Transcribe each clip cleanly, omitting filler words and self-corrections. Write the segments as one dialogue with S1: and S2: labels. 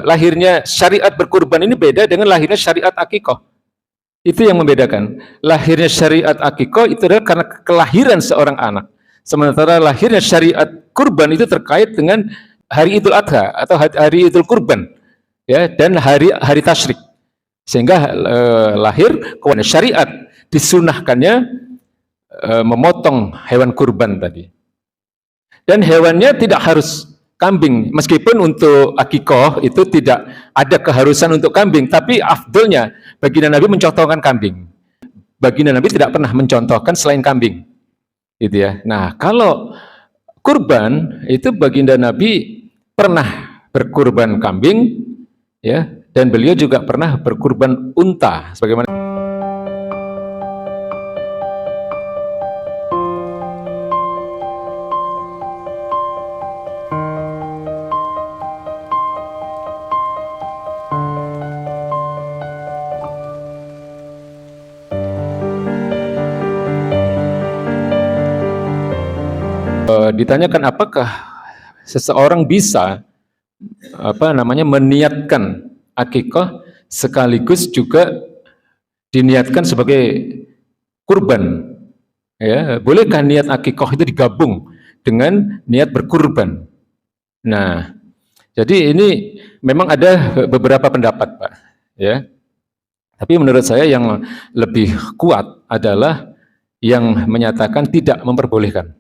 S1: lahirnya syariat berkurban ini beda dengan lahirnya syariat akikah. Itu yang membedakan. Lahirnya syariat akikah itu adalah karena kelahiran seorang anak. Sementara lahirnya syariat kurban itu terkait dengan hari Idul Adha atau hari Idul Kurban, ya, dan hari tasyrik. Sehingga lahir kemudian syariat disunahkannya memotong hewan kurban tadi. Dan hewannya tidak harus kambing, meskipun untuk akikah itu tidak ada keharusan untuk kambing, tapi afdolnya baginda Nabi mencontohkan kambing. Baginda Nabi tidak pernah mencontohkan selain kambing, gitu ya. Nah, kalau kurban itu baginda Nabi pernah berkurban kambing, ya, dan beliau juga pernah berkurban unta, sebagaimana ditanyakan apakah seseorang bisa meniatkan akikah sekaligus juga diniatkan sebagai kurban, ya, bolehkah niat akikah itu digabung dengan niat berkurban? Nah, jadi ini memang ada beberapa pendapat, Pak, ya, tapi menurut saya yang lebih kuat adalah yang menyatakan tidak memperbolehkan.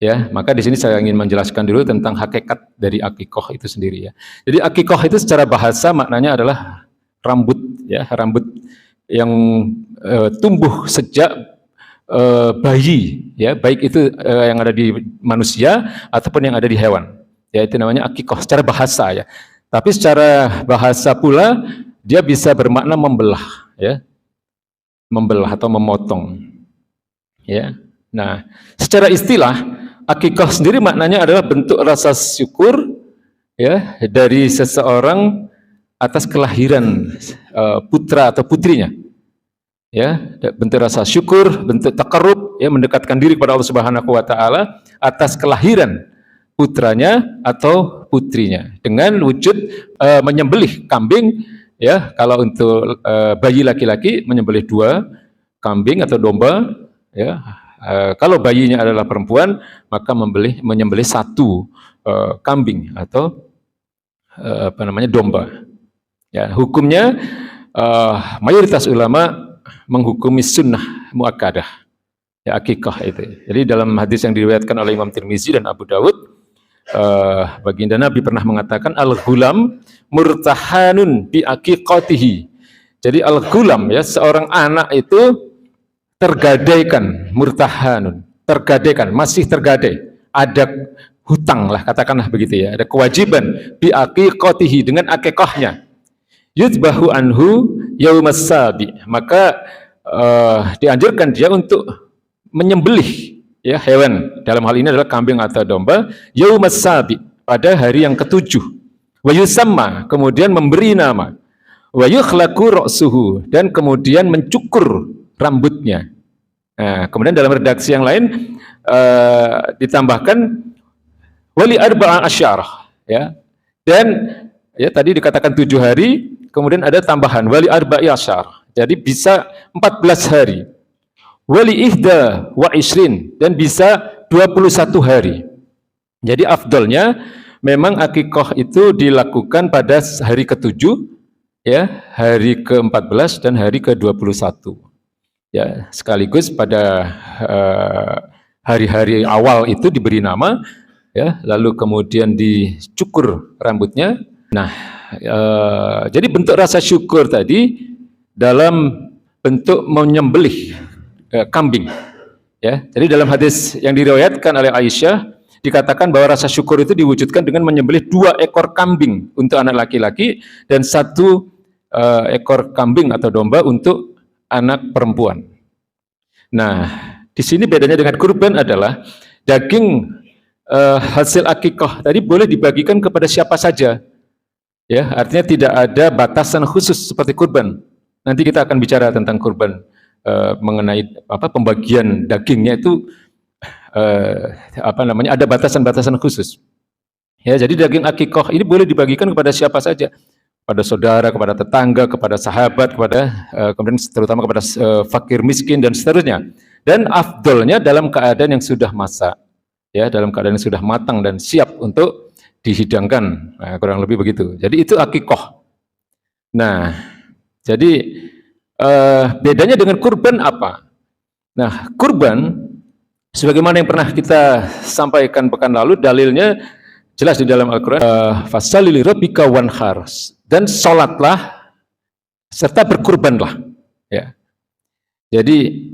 S1: Ya, maka di sini saya ingin menjelaskan dulu tentang hakikat dari akikah itu sendiri, ya. Jadi akikah itu secara bahasa maknanya adalah rambut, ya, rambut yang tumbuh sejak bayi, ya, baik itu yang ada di manusia ataupun yang ada di hewan. Ya, itu namanya akikah secara bahasa, ya. Tapi secara bahasa pula dia bisa bermakna membelah, ya, membelah atau memotong, ya. Nah, secara istilah akikah sendiri maknanya adalah bentuk rasa syukur, ya, dari seseorang atas kelahiran putra atau putrinya, ya, bentuk rasa syukur, bentuk taqarrub, ya, mendekatkan diri kepada Allah Subhanahu wa taala atas kelahiran putranya atau putrinya dengan wujud menyembelih kambing, ya. Kalau untuk bayi laki-laki menyembelih 2 kambing atau domba, ya. Kalau bayinya adalah perempuan, maka menyembelih 1 kambing atau domba. Ya, hukumnya mayoritas ulama menghukumi sunnah muakkadah, ya, akikah itu. Jadi dalam hadis yang diriwayatkan oleh Imam Tirmizi dan Abu Dawud, baginda Nabi pernah mengatakan al-ghulam murtahanun bi aqiqatihi. Jadi al-ghulam, ya, seorang anak itu tergadaikan, murtahanun, tergadaikan, masih tergadai, ada hutang lah, katakanlah begitu, ya, ada kewajiban bi aqiqatihi, dengan akikahnya, yudbahu anhu yaumas sabi, maka dianjurkan dia untuk menyembelih, ya, hewan, dalam hal ini adalah kambing atau domba, yaumas sabi, pada hari yang ke-7, wa yusamma, kemudian memberi nama, wa yukhlaqu ra'suhu, dan kemudian mencukur rambutnya. Nah, kemudian dalam redaksi yang lain ditambahkan wali arba'a asyarah, ya, dan, ya, tadi dikatakan 7 hari, kemudian ada tambahan wali arba'i asyarah, jadi bisa 14 hari, wali ihda wa isrin, dan bisa 21 hari. Jadi afdolnya memang akikah itu dilakukan pada hari ke-7, ya, hari ke-14 dan hari ke-21. Ya, sekaligus pada hari-hari awal itu diberi nama, ya, lalu kemudian dicukur rambutnya. Nah, jadi bentuk rasa syukur tadi dalam bentuk menyembelih kambing, ya. Jadi dalam hadis yang diriwayatkan oleh Aisyah dikatakan bahwa rasa syukur itu diwujudkan dengan menyembelih 2 ekor kambing untuk anak laki-laki dan 1 ekor kambing atau domba untuk anak perempuan. Nah, di sini bedanya dengan kurban adalah daging hasil akikah tadi boleh dibagikan kepada siapa saja, ya, artinya tidak ada batasan khusus seperti kurban. Nanti kita akan bicara tentang kurban mengenai pembagian dagingnya itu ada batasan-batasan khusus. Ya, jadi daging akikoh ini boleh dibagikan kepada siapa saja, pada saudara, kepada tetangga, kepada sahabat, kepada kemudian terutama kepada fakir miskin dan seterusnya. Dan afdolnya dalam keadaan yang sudah masak, ya, dalam keadaan yang sudah matang dan siap untuk dihidangkan. Nah, kurang lebih begitu. Jadi itu akikoh. Nah, jadi bedanya dengan kurban apa? Nah, kurban sebagaimana yang pernah kita sampaikan pekan lalu, dalilnya jelas di dalam Al-Quran, fasalli lirabbika wanhar, dan sholatlah serta berkurbanlah. Ya. Jadi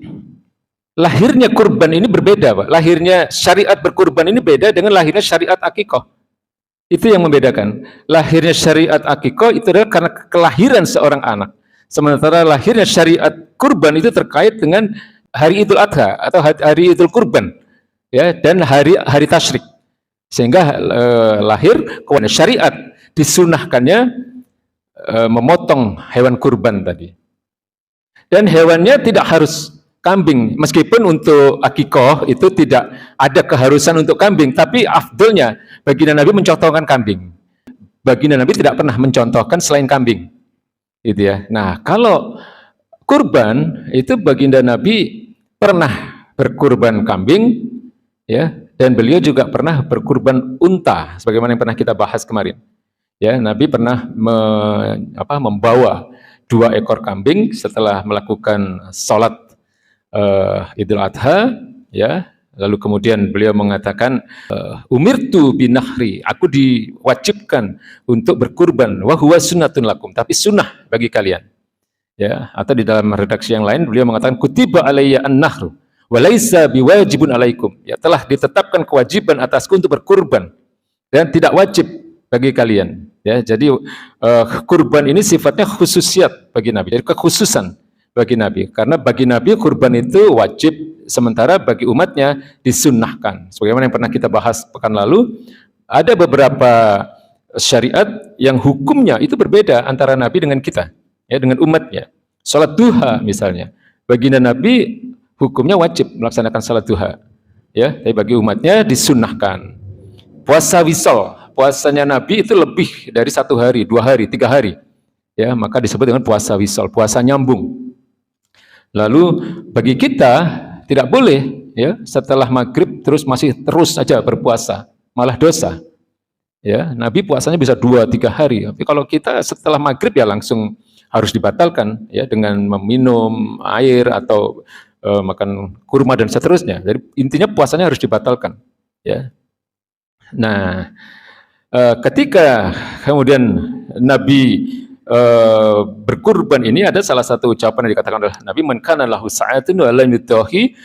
S1: lahirnya kurban ini berbeda, Pak. Lahirnya syariat berkurban ini beda dengan lahirnya syariat akikoh. Itu yang membedakan. Lahirnya syariat akikoh itu adalah karena kelahiran seorang anak. Sementara lahirnya syariat kurban itu terkait dengan hari Idul Adha atau hari Idul Kurban, ya, dan hari tasyrik. Sehingga lahir kemudian syariat disunahkannya memotong hewan kurban tadi. Dan hewannya tidak harus kambing, meskipun untuk akikoh itu tidak ada keharusan untuk kambing, tapi afdolnya baginda Nabi mencontohkan kambing. Baginda Nabi tidak pernah mencontohkan selain kambing, gitu ya. Nah, kalau kurban itu baginda Nabi pernah berkurban kambing, ya, dan beliau juga pernah berkurban unta, sebagaimana yang pernah kita bahas kemarin. Ya, Nabi pernah membawa 2 ekor kambing setelah melakukan sholat Idul Adha, ya. Lalu kemudian beliau mengatakan, umirtu binahri, aku diwajibkan untuk berkurban, wa huwa sunnatun lakum, tapi sunnah bagi kalian. Ya, atau di dalam redaksi yang lain beliau mengatakan, kutiba alayya an-nahru walaisa biwajibun alaikum, ya, telah ditetapkan kewajiban atasku untuk berkurban dan tidak wajib bagi kalian, ya. Jadi kurban ini sifatnya khususiat bagi Nabi, jadi kekhususan bagi Nabi, karena bagi Nabi kurban itu wajib, sementara bagi umatnya disunnahkan. Sebagaimana yang pernah kita bahas pekan lalu, ada beberapa syariat yang hukumnya itu berbeda antara Nabi dengan kita, ya, dengan umatnya. Salat duha misalnya, baginda Nabi hukumnya wajib melaksanakan salat duha, ya, tapi bagi umatnya disunnahkan. Puasa wisol, puasanya Nabi itu lebih dari 1 hari, 2 hari, 3 hari, ya, maka disebut dengan puasa wisol, puasa nyambung. Lalu bagi kita tidak boleh, ya, setelah maghrib masih terus saja berpuasa, malah dosa, ya. Nabi puasanya bisa 2-3 hari, tapi kalau kita setelah maghrib ya langsung harus dibatalkan, ya, dengan meminum air atau makan kurma dan seterusnya. Jadi intinya puasanya harus dibatalkan, ya. Nah, ketika kemudian Nabi berkurban ini, ada salah satu ucapan yang dikatakan oleh Nabi, man kana lahu sa'atun wa lam yutahi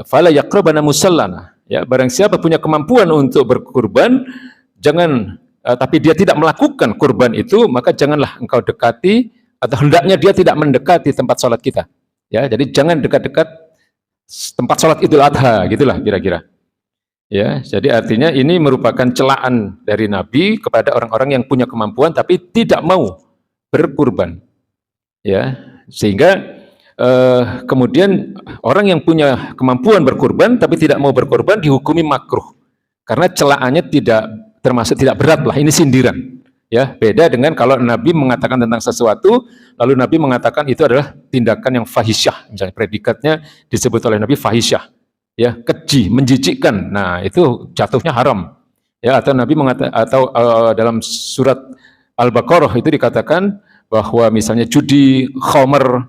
S1: fala yaqrabana musallana, ya, barang siapa punya kemampuan untuk berkurban, jangan tapi dia tidak melakukan kurban itu, maka janganlah engkau dekati, atau hendaknya dia tidak mendekati tempat sholat kita. Ya, jadi jangan dekat-dekat tempat sholat Idul Adha, gitulah kira-kira. Ya, jadi artinya ini merupakan celaan dari Nabi kepada orang-orang yang punya kemampuan tapi tidak mau berkurban. Ya, sehingga kemudian orang yang punya kemampuan berkurban tapi tidak mau berkurban dihukumi makruh, karena celaannya tidak berat lah, ini sindiran. Ya, beda dengan kalau Nabi mengatakan tentang sesuatu, lalu Nabi mengatakan itu adalah tindakan yang fahisyah, misalnya predikatnya disebut oleh Nabi fahisyah, ya, keji, menjijikkan. Nah, itu jatuhnya haram. Ya, atau Nabi mengatakan, atau dalam surat Al-Baqarah itu dikatakan bahwa misalnya judi, khamr,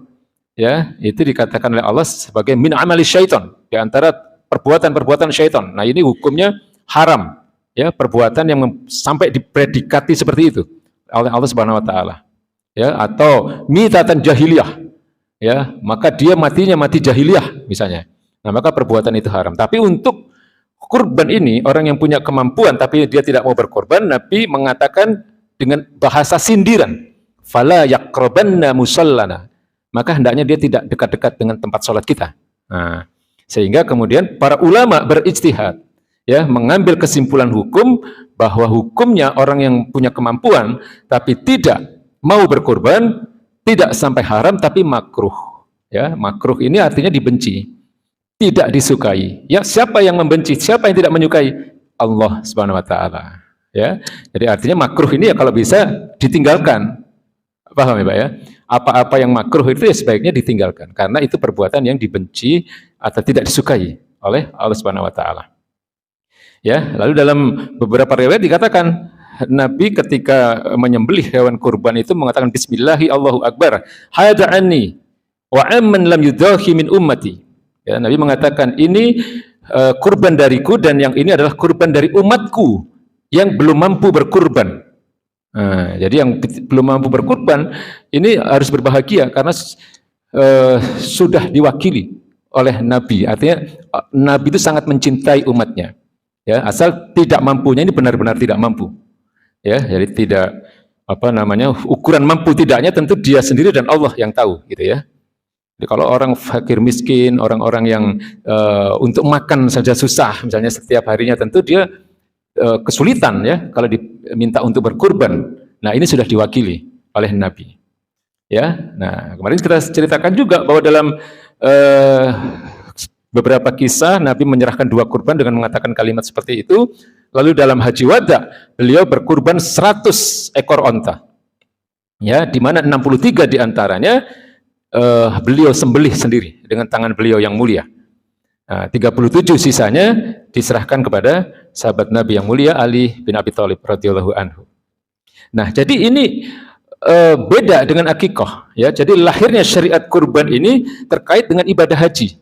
S1: ya, itu dikatakan oleh Allah sebagai min amali syaitan, di antara perbuatan-perbuatan syaitan. Nah, ini hukumnya haram. Ya, perbuatan yang sampai dipredikati seperti itu oleh Allah Subhanahu wa taala. Ya, atau mitatan jahiliyah. Ya, maka dia matinya mati jahiliyah misalnya. Nah, maka perbuatan itu haram. Tapi untuk kurban ini, orang yang punya kemampuan tapi dia tidak mau berkorban, Nabi mengatakan dengan bahasa sindiran, fala yaqrabanna musallana. Maka hendaknya dia tidak dekat-dekat dengan tempat sholat kita. Nah, sehingga kemudian para ulama berijtihad, ya, mengambil kesimpulan hukum bahwa hukumnya orang yang punya kemampuan tapi tidak mau berkorban tidak sampai haram tapi makruh. Ya, makruh ini artinya dibenci, tidak disukai. Ya, siapa yang membenci, siapa yang tidak menyukai? Allah Subhanahu wa taala. Ya, jadi artinya makruh ini ya kalau bisa ditinggalkan. Paham ya Pak ya? Apa-apa yang makruh itu ya sebaiknya ditinggalkan karena itu perbuatan yang dibenci atau tidak disukai oleh Allah Subhanahu wa taala. Ya, lalu dalam beberapa riwayat dikatakan Nabi ketika menyembelih hewan kurban itu mengatakan bismillahi Allahu akbar, hadza anni wa amman lam yudahi min ummati. Ya, Nabi mengatakan ini kurban dariku dan yang ini adalah kurban dari umatku yang belum mampu berkurban. Nah, jadi yang belum mampu berkurban ini harus berbahagia karena sudah diwakili oleh Nabi. Artinya Nabi itu sangat mencintai umatnya. Ya, asal tidak mampunya ini benar-benar tidak mampu. Ya, jadi tidak ukuran mampu tidaknya tentu dia sendiri dan Allah yang tahu, gitu ya. Jadi kalau orang fakir miskin, orang-orang yang untuk makan saja susah, misalnya setiap harinya tentu dia kesulitan ya kalau diminta untuk berkurban. Nah, ini sudah diwakili oleh Nabi. Ya, nah kemarin kita ceritakan juga bahwa dalam beberapa kisah Nabi menyerahkan 2 kurban dengan mengatakan kalimat seperti itu. Lalu dalam Haji Wada beliau berkurban 100 ekor onta. Ya, di mana 63 diantaranya beliau sembelih sendiri dengan tangan beliau yang mulia. Nah, 37 sisanya diserahkan kepada sahabat Nabi yang mulia Ali bin Abi Thalib radhiyallahu anhu. Nah, jadi ini beda dengan akikah. Ya, jadi lahirnya syariat kurban ini terkait dengan ibadah haji.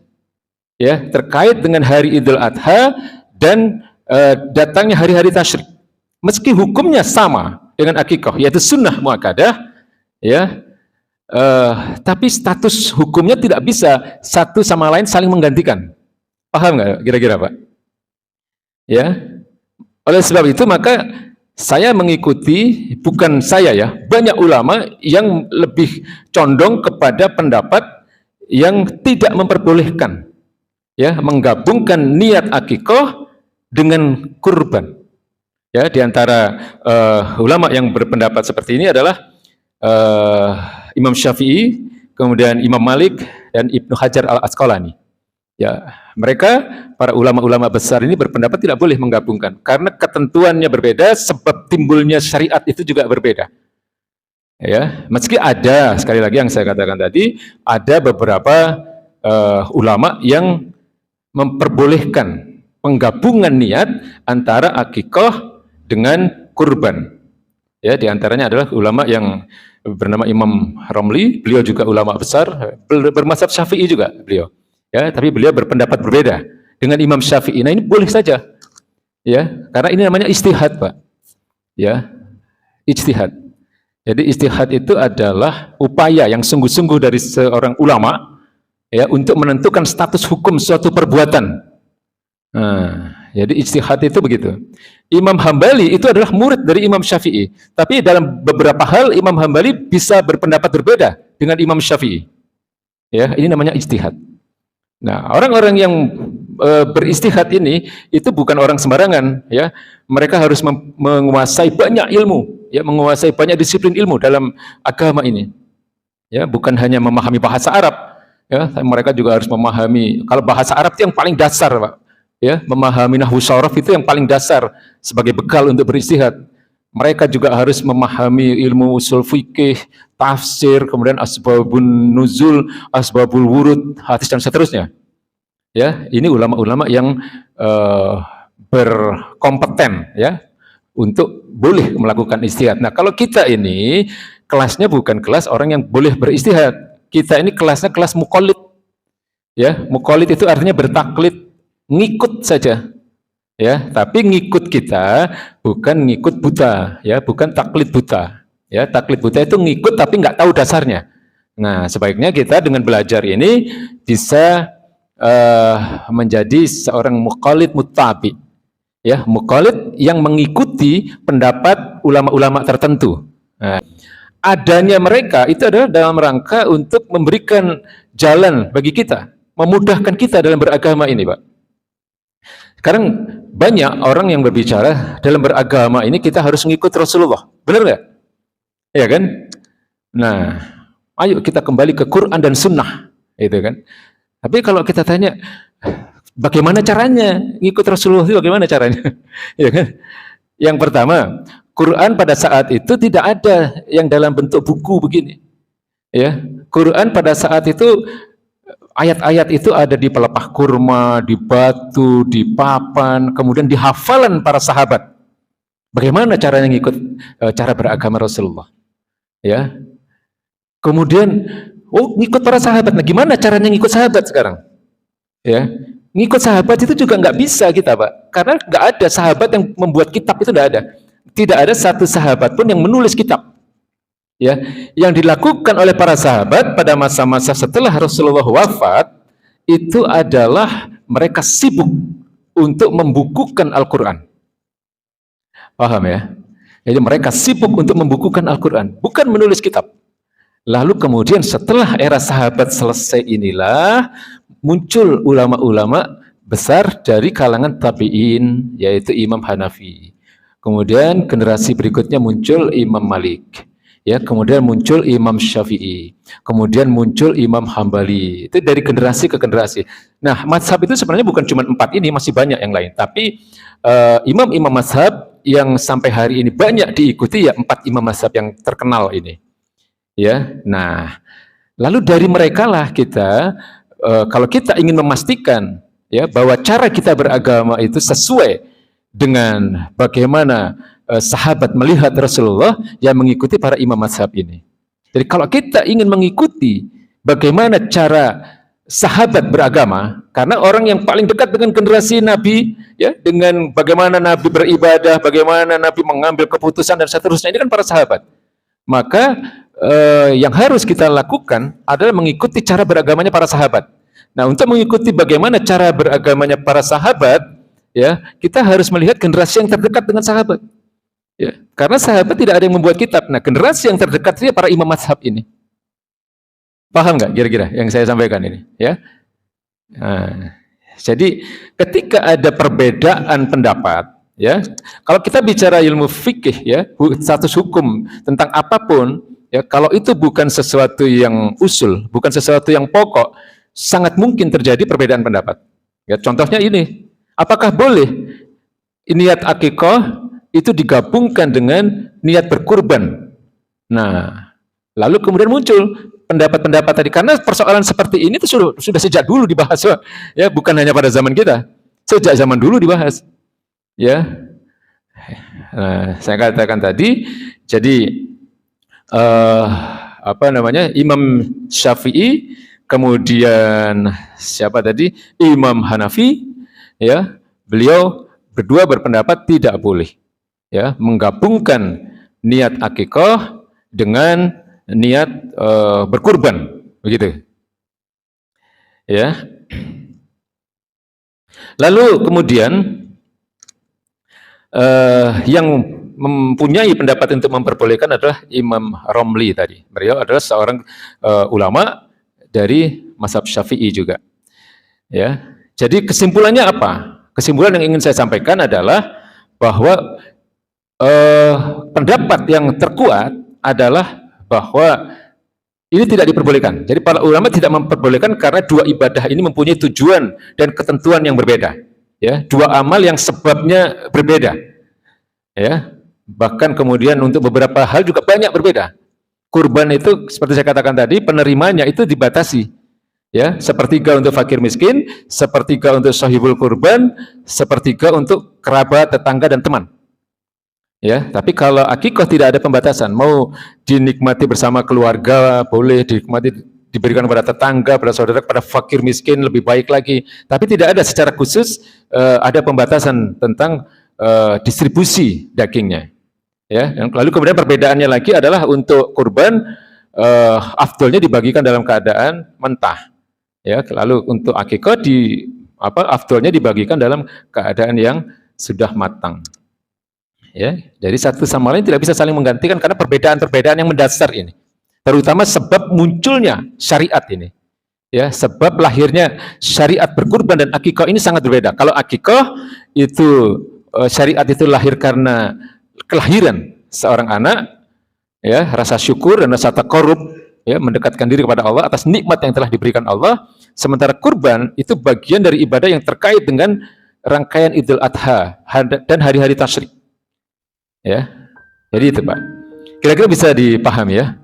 S1: Ya, terkait dengan hari Idul Adha dan datangnya hari-hari tasyrik. Meski hukumnya sama dengan akikah, yaitu sunnah muakkadah, ya, tapi status hukumnya tidak bisa satu sama lain saling menggantikan. Paham nggak kira-kira Pak? Ya, oleh sebab itu maka saya mengikuti, bukan saya ya, banyak ulama yang lebih condong kepada pendapat yang tidak memperbolehkan ya menggabungkan niat akikah dengan kurban. Ya, di antara ulama yang berpendapat seperti ini adalah Imam Syafi'i, kemudian Imam Malik dan Ibnu Hajar al-Asqalani. Ya, mereka para ulama-ulama besar ini berpendapat tidak boleh menggabungkan karena ketentuannya berbeda, sebab timbulnya syariat itu juga berbeda. Ya, meski ada, sekali lagi yang saya katakan tadi, ada beberapa ulama yang memperbolehkan penggabungan niat antara akikah dengan kurban. Ya, diantaranya adalah ulama yang bernama Imam Romli, beliau juga ulama besar, bermazhab Syafi'i juga beliau. Ya, tapi beliau berpendapat berbeda dengan Imam Syafi'i. Nah, ini boleh saja. Ya, karena ini namanya ijtihad, Pak. Ya, ijtihad. Jadi ijtihad itu adalah upaya yang sungguh-sungguh dari seorang ulama ya untuk menentukan status hukum suatu perbuatan. Nah, jadi ijtihad itu begitu. Imam Hambali itu adalah murid dari Imam Syafi'i, tapi dalam beberapa hal Imam Hambali bisa berpendapat berbeda dengan Imam Syafi'i. Ya, ini namanya ijtihad. Nah, orang-orang yang beristihad ini itu bukan orang sembarangan, ya. Mereka harus menguasai banyak ilmu, ya, menguasai banyak disiplin ilmu dalam agama ini. Ya, bukan hanya memahami bahasa Arab, ya, mereka juga harus memahami, kalau bahasa Arab itu yang paling dasar, Pak. Ya, memahami nahwu syaraf itu yang paling dasar sebagai bekal untuk beristihad. Mereka juga harus memahami ilmu usul fikih, tafsir, kemudian asbabun nuzul, asbabul wurud, hadis dan seterusnya. Ya, ini ulama-ulama yang berkompeten ya untuk boleh melakukan istihad. Nah, kalau kita ini kelasnya bukan kelas orang yang boleh beristihad. Kita ini kelasnya kelas muqallid. Ya, muqallid itu artinya bertaklid, ngikut saja. Ya, tapi ngikut kita bukan ngikut buta, ya, bukan taklid buta. Ya, taklid buta itu ngikut tapi nggak tahu dasarnya. Nah, sebaiknya kita dengan belajar ini bisa menjadi seorang muqallid muttabi. Ya, muqallid yang mengikuti pendapat ulama-ulama tertentu. Nah, adanya mereka itu adalah dalam rangka untuk memberikan jalan bagi kita, memudahkan kita dalam beragama ini, Pak. Sekarang banyak orang yang berbicara dalam beragama ini kita harus mengikut Rasulullah, benar nggak? Ya kan? Nah, ayo kita kembali ke Quran dan Sunnah, itu kan? Tapi kalau kita tanya, bagaimana caranya ngikut Rasulullah itu? Bagaimana caranya? Ya kan? Yang pertama, Quran pada saat itu tidak ada yang dalam bentuk buku begini. Ya, Quran pada saat itu ayat-ayat itu ada di pelepah kurma, di batu, di papan, kemudian di hafalan para sahabat. Bagaimana caranya ngikut cara beragama Rasulullah? Ya. Kemudian ngikut para sahabat. Nah, gimana caranya ngikut sahabat sekarang? Ya. Ngikut sahabat itu juga nggak bisa kita, Pak. Karena nggak ada sahabat yang membuat kitab, itu nggak ada. Tidak ada satu sahabat pun yang menulis kitab. Ya, yang dilakukan oleh para sahabat pada masa-masa setelah Rasulullah wafat itu adalah mereka sibuk untuk membukukan Al-Quran. Paham ya? Jadi mereka sibuk untuk membukukan Al-Quran, bukan menulis kitab. Lalu kemudian setelah era sahabat selesai inilah muncul ulama-ulama besar dari kalangan tabi'in, yaitu Imam Hanafi. Kemudian generasi berikutnya muncul Imam Malik. Ya, kemudian muncul Imam Syafi'i, kemudian muncul Imam Hambali. Itu dari generasi ke generasi. Nah, mazhab itu sebenarnya bukan cuma 4 ini, masih banyak yang lain. Tapi imam-imam mazhab yang sampai hari ini banyak diikuti ya 4 imam mazhab yang terkenal ini. Ya, nah, lalu dari mereka lah kita, kalau kita ingin memastikan ya bahwa cara kita beragama itu sesuai dengan bagaimana sahabat melihat Rasulullah, yang mengikuti para imam mazhab ini. Jadi kalau kita ingin mengikuti bagaimana cara sahabat beragama, karena orang yang paling dekat dengan generasi Nabi, ya, dengan bagaimana Nabi beribadah, bagaimana Nabi mengambil keputusan dan seterusnya, ini kan para sahabat. Maka yang harus kita lakukan adalah mengikuti cara beragamanya para sahabat. Nah, untuk mengikuti bagaimana cara beragamanya para sahabat, ya, kita harus melihat generasi yang terdekat dengan sahabat. Ya, karena sahabat tidak ada yang membuat kitab. Nah, generasi yang terdekat itu para imam mazhab ini. Paham nggak kira-kira yang saya sampaikan ini? Ya. Nah, jadi ketika ada perbedaan pendapat, ya, kalau kita bicara ilmu fikih, ya, status hukum tentang apapun, ya, kalau itu bukan sesuatu yang usul, bukan sesuatu yang pokok, sangat mungkin terjadi perbedaan pendapat. Ya, contohnya ini, apakah boleh niat akikah itu digabungkan dengan niat berkurban? Nah, lalu kemudian muncul pendapat-pendapat tadi, karena persoalan seperti ini itu sudah sejak dulu dibahas, ya, bukan hanya pada zaman kita, sejak zaman dulu dibahas, ya. Nah, saya katakan tadi, jadi Imam Syafi'i, kemudian siapa tadi, Imam Hanafi, ya, beliau berdua berpendapat tidak boleh, ya, menggabungkan niat akikah dengan niat berkurban, begitu. Ya. Lalu kemudian yang mempunyai pendapat untuk memperbolehkan adalah Imam Romli tadi. Beliau adalah seorang ulama dari mazhab Syafi'i juga. Ya. Jadi kesimpulannya apa? Kesimpulan yang ingin saya sampaikan adalah bahwa pendapat yang terkuat adalah bahwa ini tidak diperbolehkan. Jadi para ulama tidak memperbolehkan karena dua ibadah ini mempunyai tujuan dan ketentuan yang berbeda. Ya, dua amal yang sebabnya berbeda. Ya, bahkan kemudian untuk beberapa hal juga banyak berbeda. Kurban itu seperti saya katakan tadi, penerimanya itu dibatasi. Ya, sepertiga untuk fakir miskin, sepertiga untuk sahibul kurban, sepertiga untuk kerabat, tetangga dan teman. Ya, tapi kalau akikah tidak ada pembatasan, mau dinikmati bersama keluarga boleh, dinikmati diberikan kepada tetangga, pada saudara, kepada fakir miskin lebih baik lagi. Tapi tidak ada secara khusus ada pembatasan tentang distribusi dagingnya. Ya, lalu kemudian perbedaannya lagi adalah untuk kurban afdolnya dibagikan dalam keadaan mentah. Ya, lalu untuk akikah afdolnya dibagikan dalam keadaan yang sudah matang. Ya, jadi satu sama lain tidak bisa saling menggantikan karena perbedaan-perbedaan yang mendasar ini, terutama sebab munculnya syariat ini, ya, sebab lahirnya syariat berkurban dan akikah ini sangat berbeda. Kalau akikah itu syariat itu lahir karena kelahiran seorang anak, ya, rasa syukur dan rasa taqarrub, ya, mendekatkan diri kepada Allah atas nikmat yang telah diberikan Allah. Sementara kurban itu bagian dari ibadah yang terkait dengan rangkaian Idul Adha dan hari-hari tasyrik. Ya. Jadi itu Pak. Kira-kira bisa dipahami ya.